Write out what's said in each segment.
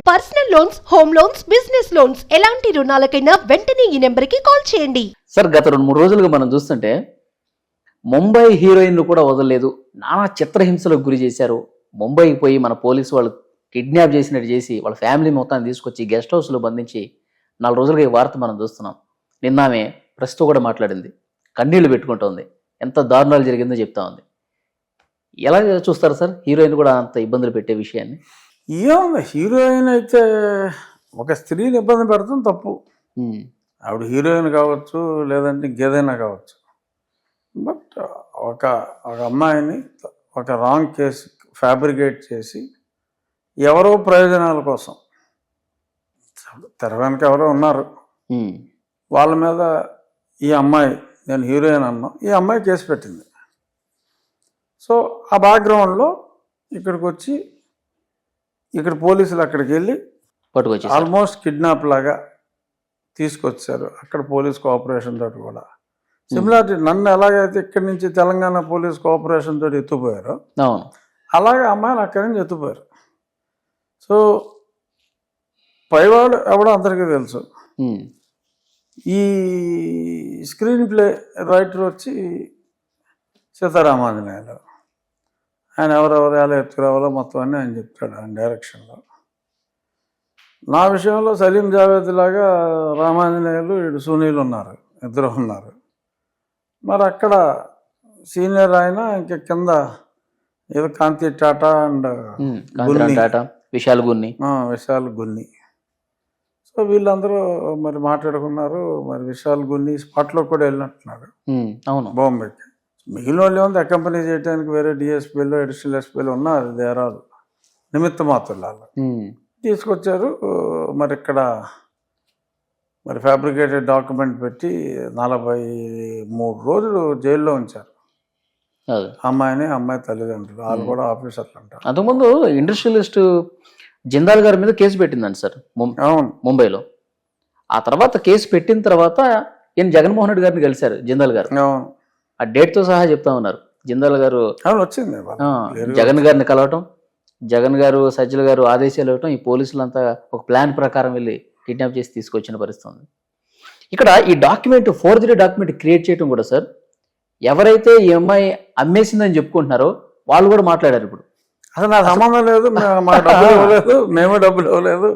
Personal loans, home loans, business loans ఎలాంటి రుణాలకైనా వెంటనే ఈ నెంబర్కి కాల్ చేయండి. సార్ గత 2-3 రోజులుగా మనం చూస్తుంటే ముంబై హీరోయిన్ కూడా వదలలేదు, నానా చిత్రహింసలకు గురి చేశారు. ముంబైకి పోయి మన పోలీసు వాళ్ళు కిడ్నాప్ చేసినట్టు చేసి వాళ్ళ ఫ్యామిలీ మొత్తాన్ని తీసుకొచ్చి గెస్ట్ హౌస్లో బంధించి 4 రోజులుగా ఈ వార్త మనం చూస్తున్నాం. నిన్న ఆమె ప్రెస్తో కూడా మాట్లాడింది, కన్నీళ్లు పెట్టుకుంటోంది, ఎంత దారుణాలు జరిగిందో చెప్తా ఉంది. ఎలా చూస్తారు సార్ హీరోయిన్ కూడా అంత ఇబ్బందులు పెట్టే విషయాన్ని? ఏముంది, హీరోయిన్ అయితే ఒక స్త్రీని ఇబ్బంది పెడతాం తప్పు. ఆవిడ హీరోయిన్ కావచ్చు, లేదంటే ఇంకేదైనా కావచ్చు. బట్ ఒక ఒక అమ్మాయిని ఒక రాంగ్ కేసు ఫ్యాబ్రికేట్ చేసి ఎవరో ప్రయోజనాల కోసం, తెర వెనక ఎవరో ఉన్నారు, వాళ్ళ మీద ఈ అమ్మాయి, నేను హీరోయిన్ అన్నా, ఈ అమ్మాయి కేసు పెట్టింది. సో ఆ బ్యాక్గ్రౌండ్లో ఇక్కడికి వచ్చి ఇక్కడ పోలీసులు అక్కడికి వెళ్ళి పట్టుకొచ్చి ఆల్మోస్ట్ కిడ్నాప్ లాగా తీసుకొచ్చారు. అక్కడ పోలీస్ కోఆపరేషన్ తోటి కూడా సిమిలారిటీ, నన్ను ఎలాగైతే ఇక్కడి నుంచి తెలంగాణ పోలీస్ కోఆపరేషన్ తోటి ఎత్తుపోయారో అలాగే అమ్మాయిని అక్కడి నుంచి ఎత్తుపోయారు. సో పైవాడు ఎవడో అందరికీ తెలుసు. ఈ స్క్రీన్ ప్లే రైటర్ వచ్చి సీతారామాంజనేయులు, ఆయన ఎవరెవరు ఎలా ఎత్తుకురావాలో మొత్తం అన్నీ ఆయన చెప్తాడు ఆయన డైరెక్షన్లో. నా విషయంలో సలీం జావేద్ లాగా రామాంజనేయులు, ఇటు సునీల్ ఉన్నారు, ఇద్దరు ఉన్నారు. మరి అక్కడ సీనియర్ ఆయన ఇంకా కింద ఏదో కాంతి టాటా అండ్ విశాల్ గున్ని. సో వీళ్ళందరూ మరి మాట్లాడుకున్నారు. మరి విశాల్ గున్ని స్పాట్లో కూడా వెళ్ళినట్టున్నాడు బాంబేకి. మిగిలిన వాళ్ళు ఏముంది, అకంపెనీ చేయడానికి వేరే డిఎస్పీలు, అడిషనల్ ఎస్పీలు ఉన్నారు, దేరాలు నిమిత్త మాత్రులాలు తీసుకొచ్చారు. మరి ఇక్కడ మరి ఫ్యాబ్రికేటెడ్ డాక్యుమెంట్ పెట్టి 43 రోజులు జైల్లో ఉంచారు అమ్మాయిని, అమ్మాయి తల్లిదండ్రులు, వాళ్ళు కూడా ఆఫీసర్లు అంటారు. అంతకుముందు ఇండస్ట్రియలిస్ట్ జిందాల్ గారి మీద కేసు పెట్టిందండి సార్ ముంబైలో. ఆ తర్వాత కేసు పెట్టిన తర్వాత ఈయన జగన్మోహన్ రెడ్డి గారిని కలిశారు జిందాల్ గారు. ఆ డేట్తో సహా చెప్తా ఉన్నారు. జిందాల్ గారు వచ్చింది జగన్ గారిని కలవటం, జగన్ గారు సజ్జల గారు ఆదేశాలు ఇవ్వటం, ఈ పోలీసులంతా ఒక ప్లాన్ ప్రకారం వెళ్ళి కిడ్నాప్ చేసి తీసుకొచ్చిన పరిస్థితి ఉంది. ఇక్కడ ఈ డాక్యుమెంట్, ఫోర్జరీ డాక్యుమెంట్ క్రియేట్ చేయడం కూడా సార్, ఎవరైతే ఈ అమ్మాయి అమ్మేసిందని చెప్పుకుంటున్నారో వాళ్ళు కూడా మాట్లాడారు. ఇప్పుడు అసలు నాకు సంబంధం లేదు, మాకు డబ్బులు ఇవ్వలేదు, మేమే డబ్బులు ఇవ్వలేదు,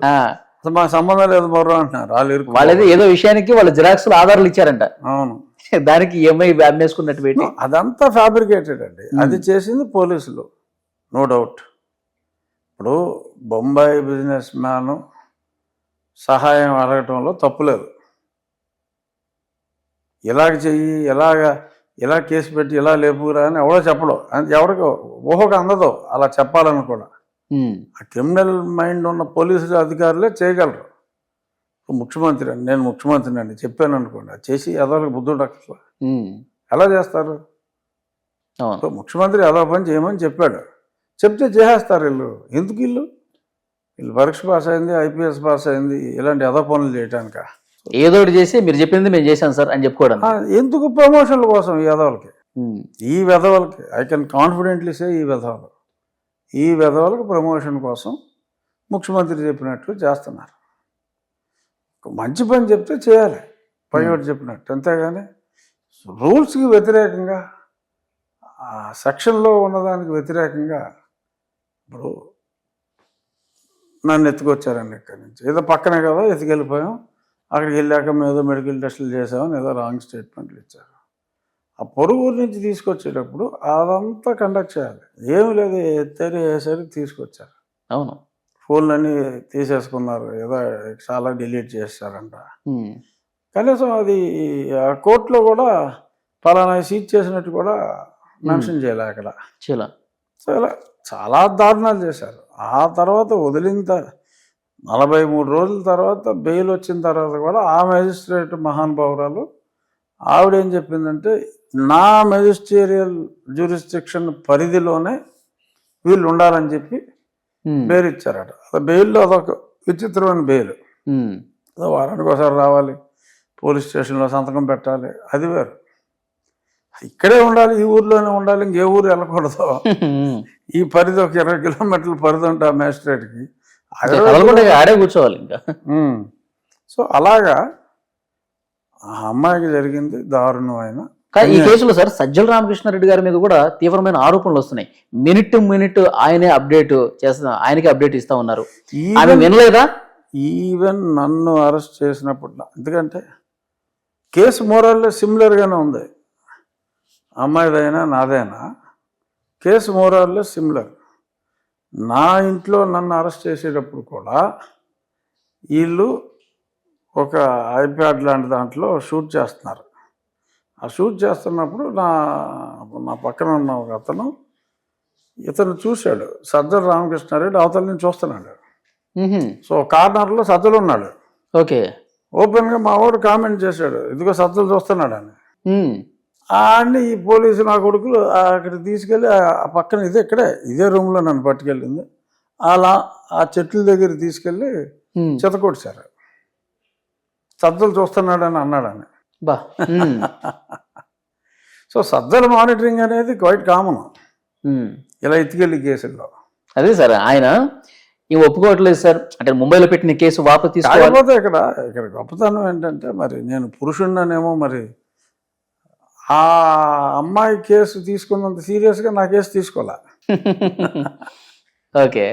అసలు మాకు సంబంధం లేదు మొర్రో అంటున్నారు. వాళ్ళేదో ఏదో విషయానికి వాళ్ళ జిరాక్స్లు ఆధారాలు ఇచ్చారంట. అవును, దానికి ఈఎంఐ అమ్మేసుకున్నట్టు పెట్టి అదంతా ఫ్యాబ్రికేటెడ్ అండి. అది చేసింది పోలీసులు, నో డౌట్. ఇప్పుడు బొంబాయి బిజినెస్ మ్యాన్ సహాయం అడగటంలో తప్పులేదు. ఇలాగ చెయ్యి, ఇలా కేసు పెట్టి ఇలా లేపురా అని ఎవడో చెప్పడం, ఎవరికి ఊహకు అందదో అలా చెప్పాలని కూడా. ఆ క్రిమినల్ మైండ్ ఉన్న పోలీసు అధికారులే చేయగలరు. ముఖ్యమంత్రి అండి, నేను ముఖ్యమంత్రిని అండి చెప్పాను అనుకోండి, చేసి ఎదవలకు బుద్ధుడు అట్లా ఎలా చేస్తారు? ముఖ్యమంత్రి ఎదవ పని చేయమని చెప్పాడు, చెప్తే చేసేస్తారు. ఎందుకు వీళ్ళు పరీక్ష పాస్ అయింది, ఐపీఎస్ పాస్ అయింది, ఇలాంటి ఎదవ పనులు చేయటానిక? ఏదో ఒకటి చేసి మీరు చెప్పింది మేము చేశాను సార్ అని చెప్పుకోవడం ఎందుకు? ప్రమోషన్ల కోసం ఈ వెధవలకి ఐ కెన్ కాన్ఫిడెంట్లీ సే ఈ వెధవలకు ప్రమోషన్ కోసం ముఖ్యమంత్రి చెప్పినట్టు చేస్తున్నారు. మంచి పని చెప్తే చేయాలి, పైవాడు చెప్పినట్టు, అంతేగాని రూల్స్కి వ్యతిరేకంగా, సెక్షన్లో ఉన్నదానికి వ్యతిరేకంగా. ఇప్పుడు నన్ను ఎత్తుకొచ్చారండి ఇక్కడి నుంచి, ఏదో పక్కనే కదా ఎత్తుకెళ్ళిపోయాం, అక్కడికి వెళ్ళాక ఏదో మెడికల్ టెస్టులు చేసామని ఏదో రాంగ్ స్టేట్మెంట్లు ఇచ్చారు. ఆ పొరుగురు నుంచి తీసుకొచ్చేటప్పుడు అదంతా కండక్ట్ చేయాలి. ఏమి లేదు, వేసరికి తీసుకొచ్చారు. అవును, ఫోన్లన్నీ తీసేసుకున్నారు, ఏదో చాలా డిలీట్ చేస్తారంట. కనీసం అది కోర్టులో కూడా ఫలానా సీజ్ చేసినట్టు కూడా మెన్షన్ చేయలే అక్కడ. చాలా దారుణాలు చేశారు. ఆ తర్వాత వదిలిన 43 రోజుల తర్వాత బెయిల్ వచ్చిన తర్వాత కూడా ఆ మెజిస్ట్రేట్ మహానుభావురాలు ఆవిడేం చెప్పిందంటే, నా మెజిస్ట్రేరియల్ జ్యూరిస్డిక్షన్ పరిధిలోనే వీళ్ళు ఉండాలని చెప్పి బెయిల్ ఇచ్చారట. బెయిల్లో అదొక విచిత్రమైన బెయిల్. వారానికి ఒకసారి రావాలి, పోలీస్ స్టేషన్లో సంతకం పెట్టాలి, అది వేరు. ఇక్కడే ఉండాలి, ఈ ఊర్లోనే ఉండాలి, ఇంకే ఊరు వెళ్ళకూడదు. ఈ పరిధి ఒక 20 కిలోమీటర్ల పరిధి ఉంటే ఆ మ్యాజిస్ట్రేట్కి ఆడే కూర్చోవాలి ఇంకా. సో అలాగా ఆ అమ్మాయికి జరిగింది దారుణమైన. ఈ కేసులో సార్ సజ్జల రామకృష్ణారెడ్డి గారి మీద కూడా తీవ్రమైన ఆరోపణలు వస్తున్నాయి. మినిట్ ఆయనే అప్డేట్ చేస్తా, ఆయనకి అప్డేట్ ఇస్తా ఉన్నారు. ఆమె వినలేదా? ఈవెన్ నన్ను అరెస్ట్ చేసినప్పుడు, ఎందుకంటే కేసు మోరల్ సిమిలర్గానే ఉంది, అమ్మాయిదైనా నాదైనా కేసు మోరల్ సిమిలర్. నా ఇంట్లో నన్ను అరెస్ట్ చేసేటప్పుడు కూడా వీళ్ళు ఒక ఐప్యాడ్ లాంటి దాంట్లో షూట్ చేస్తున్నారు. ఆ షూట్ చేస్తున్నప్పుడు నా పక్కన ఉన్న ఒక ఇతను చూశాడు, సజ్జల రామకృష్ణారెడ్డి అవతల నుంచి చూస్తున్నాడు. సో కార్నర్లో సజ్జలు ఉన్నాడు. ఓకే, ఓపెన్గా మా వాడు కామెంట్ చేశాడు, ఇదిగో సజ్జలు చూస్తున్నాడు అని. అన్ని ఈ పోలీసు నా కొడుకులు అక్కడ తీసుకెళ్ళి ఆ పక్కన ఇదే రూమ్లో నన్ను పట్టుకెళ్ళింది. అలా ఆ చెట్ల దగ్గర తీసుకెళ్ళి చెతకొట్టారు. సజ్జలు చూస్తున్నాడని అన్నాడని. సో సజ్జల మానిటరింగ్ అనేది క్వైట్ కామన్ ఇలా ఎత్తుకెళ్ళి కేసుల్లో. అదే సార్, ఆయన ఒప్పుకోవట్లేదు సార్. అంటే ముంబైలో పెట్టిన కేసు వాపసు తీసుకోకపోతే ఇక్కడ గొప్పతనం ఏంటంటే, మరి నేను పురుషుడినేమో, మరి ఆ అమ్మాయి కేసు తీసుకున్నంత సీరియస్గా నా కేసు తీసుకోలే. ఓకే,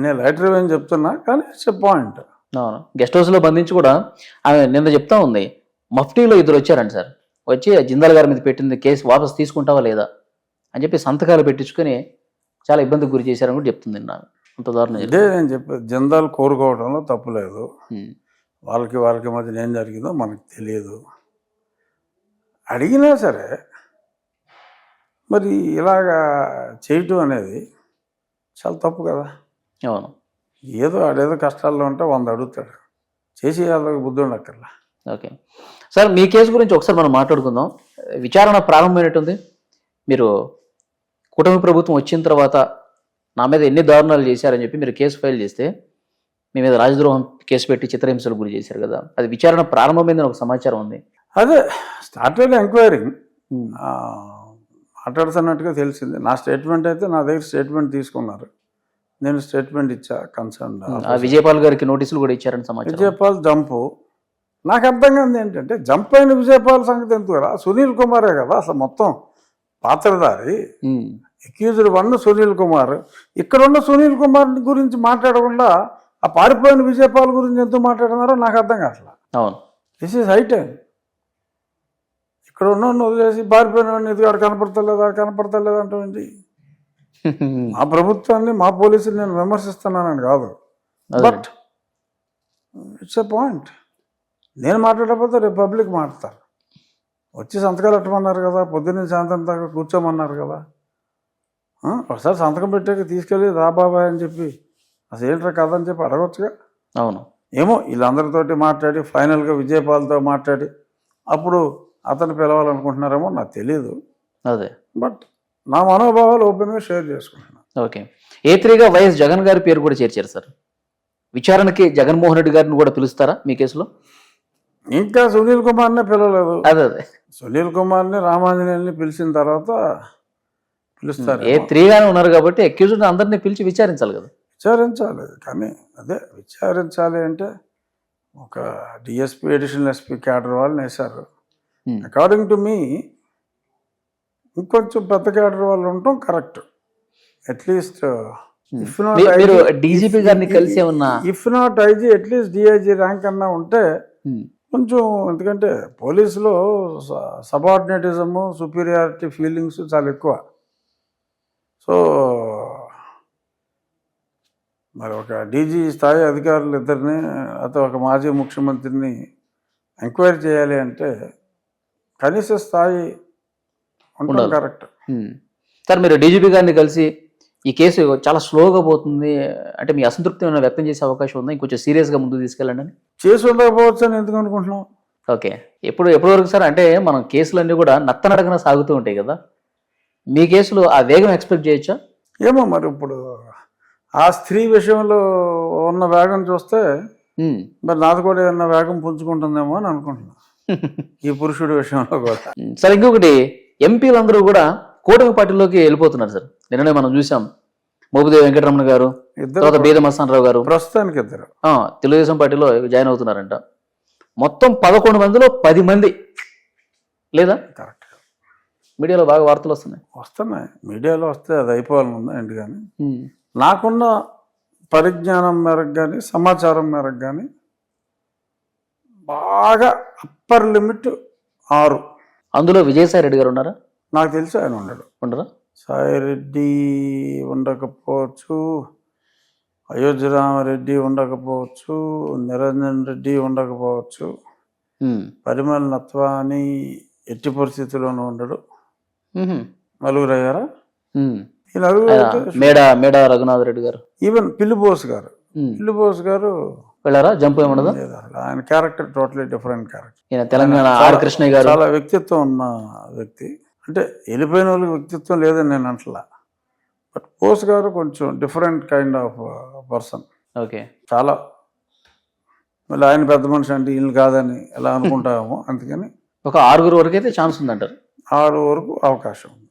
నేను లైటర్ ఏం చెప్తున్నా, కానీ ఇట్స్ ఎ పాయింట్. అవును, గెస్ట్ హౌస్లో బంధించి కూడా ఆమె నిన్న చెప్తా ఉంది, మఫ్టీలో ఇద్దరు వచ్చారంట సార్, వచ్చి జిందాల్ గారి మీద పెట్టింది కేసు వాపసు తీసుకుంటావా లేదా అని చెప్పి సంతకాలు పెట్టించుకొని చాలా ఇబ్బందికి గురి చేశారని కూడా చెప్తుంది. నాకు అంత దారుణం. ఇదే నేను చెప్పేది, జిందాల్ కోరుకోవడంలో తప్పులేదు. వాళ్ళకి మధ్య ఏం జరిగిందో మనకు తెలియదు. అడిగినా సరే మరి ఇలాగా చేయటం అనేది చాలా తప్పు కదా. అవును, ఆడేదో కష్టాల్లో ఉంటే 100 అడుగుతాడు, చేసి వాళ్ళకి బుద్ధి ఉండక్కర్లా. ఓకే సార్, మీ కేసు గురించి ఒకసారి మనం మాట్లాడుకుందాం. విచారణ ప్రారంభమైనట్టుంది. మీరు కూటమి ప్రభుత్వం వచ్చిన తర్వాత నా మీద ఎన్ని దారుణాలు చేశారని చెప్పి మీరు కేసు ఫైల్ చేస్తే మీ మీద రాజద్రోహం కేసు పెట్టి చిత్రహింసలు గురి చేశారు కదా, అది విచారణ ప్రారంభమైందని ఒక సమాచారం ఉంది. అదే స్టార్టెడ్ ఎంక్వైరింగ్ మాట్లాడుతున్నట్టుగా తెలిసింది. నా స్టేట్మెంట్ అయితే నా దగ్గర స్టేట్మెంట్ తీసుకున్నారు, నేను స్టేట్మెంట్ ఇచ్చా. కన్సర్న్ విజయపాల్ గారికి నోటీసులు కూడా ఇచ్చారని సమాచారం. విజయపాల్ జంపు నాకు అర్థం కాదు ఏంటంటే, జంప్ అయిన విజయపాల్ సంగతి ఎందుకు కదా, సునీల్ కుమారే కదా అసలు మొత్తం పాత్రధారి. అక్యూజ్డ్ 1 సునీల్ కుమార్. ఇక్కడున్న సునీల్ కుమార్ గురించి మాట్లాడకుండా ఆ పారిపోయిన విజయపాల్ గురించి ఎందుకు మాట్లాడుతున్నారో నాకు అర్థం కావట్లా. అవును, దిస్ ఈజ్ హై టైం. ఇక్కడ ఉన్న వదిలేసి పారిపోయిన ఎదుగాడు కనపడతలేదు అంటే మా ప్రభుత్వాన్ని, మా పోలీసులు నేను విమర్శిస్తున్నానని కాదు, బట్ ఇట్స్ ఎ పాయింట్. నేను మాట్లాడకపోతే రేపు పబ్లిక్ మాట్లాడతారు. వచ్చి సంతకాలు పెట్టమన్నారు కదా, పొద్దున్న సాయంత్రం దాకా కూర్చోమన్నారు కదా, ఒకసారి సంతకం పెట్టాక తీసుకెళ్ళి రా బాబాయ్ అని చెప్పి అసలు ఏంట్రా కదా అని చెప్పి అడగొచ్చుగా. అవును, ఏమో వీళ్ళందరితోటి మాట్లాడి ఫైనల్గా విజయపాల్తో మాట్లాడి అప్పుడు అతను పిలవాలనుకుంటున్నారేమో నాకు తెలియదు. అదే, బట్ నా మనోభావాలు ఓపెన్గా షేర్ చేసుకుంటున్నాను. ఓకే, A3గా వైఎస్ జగన్ గారి పేరు కూడా చేర్చారు సార్. విచారణకి జగన్మోహన్ రెడ్డి గారిని కూడా పిలుస్తారా మీ కేసులో? ఇంకా సునీల్ కుమార్నే పిలవలేదు. అదే సునీల్ కుమార్ని, రామాంజనేయుల్ని పిలిచిన తర్వాత పిలుస్తారు. A3గానే ఉన్నారు కాబట్టి అక్యూజ్డ్ అందరినీ పిలిచి విచారించాలి కదా. విచారించాలి, కానీ అదే విచారించాలి అంటే ఒక డిఎస్పీ, అడిషనల్ ఎస్పీ క్యాడర్ వాళ్ళని వేశారు. అకార్డింగ్ టు మీ ఇంకొంచెం పెద్ద క్యాడర్ వాళ్ళు ఉండటం కరెక్ట్. అట్లీస్ట్ మీరు డీజీపీ గారిని కలిసి ఉన్నా, if not IG at least DIG rank అన్నా ఉంటే కొంచెం, ఎందుకంటే పోలీసులో సబార్డినేటిజము, సుపీరియారిటీ ఫీలింగ్స్ చాలా ఎక్కువ. సో మరి ఒక డీజీ స్థాయి అధికారులు ఇద్దరిని, ಅಥವಾ ఒక మాజీ ముఖ్యమంత్రిని ఎంక్వైరీ చేయాలి అంటే కనీస స్థాయి ఉండడం కరెక్ట్. సార్, మీరు డీజీపీ గారిని కలిసి ఈ కేసు చాలా స్లోగా పోతుంది అంటే మీ అసంతృప్తి ఏమైనా వ్యక్తం చేసే అవకాశం ఉందా, ఇంకొంచెం సీరియస్గా ముందుకు తీసుకెళ్ళండి అని? చేసి ఉండకపోవచ్చు అని ఎందుకు అనుకుంటున్నాం. ఓకే, ఎప్పటివరకు సార్? అంటే మనం కేసులన్నీ కూడా నత్తనడకన సాగుతూ ఉంటాయి కదా, మీ కేసులో ఆ వేగం ఎక్స్పెక్ట్ చేయొచ్చా? ఏమో మరి ఇప్పుడు ఆ స్త్రీ విషయంలో ఉన్న వేగం చూస్తే మరి నాది కూడా ఏమన్నా వేగం పుంజుకుంటుందేమో అని అనుకుంటున్నా ఈ పురుషుడి విషయంలో కూడా. సార్, ఇంకొకటి, ఎంపీలందరూ కూడా కూటమి పార్టీలోకి వెళ్ళిపోతున్నారు సార్. నిన్ననే మనం చూసాం, మోపిదేవి వెంకటరమణ గారు, ఇద్దరు తర్వాత బీద మస్తానరావు గారు ప్రస్తుతానికి ఇద్దరు తెలుగుదేశం పార్టీలో జాయిన్ అవుతున్నారంట. మొత్తం 11 మందిలో 10 మంది లేదా? కరెక్ట్. మీడియాలో బాగా వార్తలు వస్తున్నాయి, మీడియాలో వస్తే అది అయిపోవాలని ఉందా ఏంటి. కానీ నాకున్న పరిజ్ఞానం మేరకు కానీ సమాచారం మేరకు కానీ బాగా అప్పర్ లిమిట్ 6. అందులో విజయసాయి రెడ్డి గారు ఉన్నారా? నాకు తెలిసి ఆయన ఉండరా? సాయిరెడ్డి ఉండకపోవచ్చు, అయోధ్యరామరెడ్డి ఉండకపోవచ్చు, నిరంజన్ రెడ్డి ఉండకపోవచ్చు, పరిమళ నత్వాని ఎట్టి పరిస్థితుల్లోనూ ఉండడు. నలుగురు అయ్యారా? ఈ నలుగురు మేడా రఘునాథ్ రెడ్డి గారు, ఈవెన్ పిల్లిబోస్ గారు వెళ్ళారా? జంప్ ఏమన్నదా? ఆయన character totally different character. Telangana R Krishnaiah గారు చాలా వ్యక్తిత్వం ఉన్న వ్యక్తి. అంటే వెళ్ళిపోయిన వాళ్ళకి వ్యక్తిత్వం లేదని నేను అంటలా, బట్ బోస్ గారు కొంచెం different kind of person. Okay. చాలా మళ్ళీ ఆయన పెద్ద మనిషి అంటే వీళ్ళు కాదని ఎలా అనుకుంటామో, అందుకని ఒక 6 వరకు అయితే ఛాన్స్ ఉందంటారు. 6 వరకు అవకాశం ఉంది.